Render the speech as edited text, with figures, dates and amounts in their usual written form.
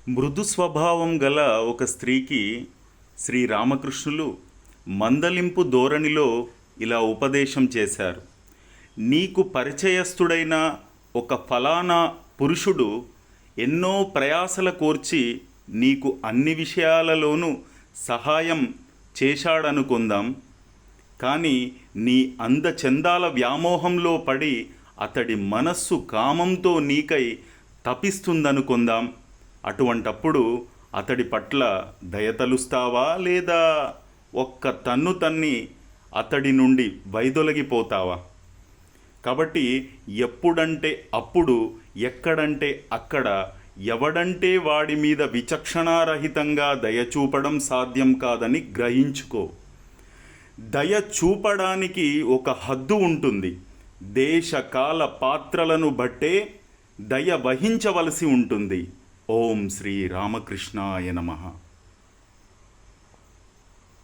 మృదు స్వభావం గల ఒక స్త్రీకి శ్రీరామకృష్ణులు మందలింపు ధోరణిలో ఇలా ఉపదేశం చేశారు. నీకు పరిచయస్థుడైన ఒక ఫలానా పురుషుడు ఎన్నో ప్రయాసల కోర్చి నీకు అన్ని విషయాలలోనూ సహాయం చేశాడనుకుందాం. కానీ నీ అందచందాల వ్యామోహంలో పడి అతడి మనస్సు కామంతో నీకై తపిస్తుందనుకుందాం. అటువంటప్పుడు అతడి పట్ల దయతలుస్తావా, లేదా ఒక్క తన్ను తన్ని అతడి నుండి వైదొలగిపోతావా? కాబట్టి ఎప్పుడంటే అప్పుడు, ఎక్కడంటే అక్కడ, ఎవడంటే వాడి మీద విచక్షణారహితంగా దయ చూపడం సాధ్యం కాదని గ్రహించుకో. దయ చూపడానికి ఒక హద్దు ఉంటుంది. దేశకాల పాత్రలను బట్టే దయ వహించవలసి ఉంటుంది. ఓం శ్రీ రామకృష్ణాయ నమః.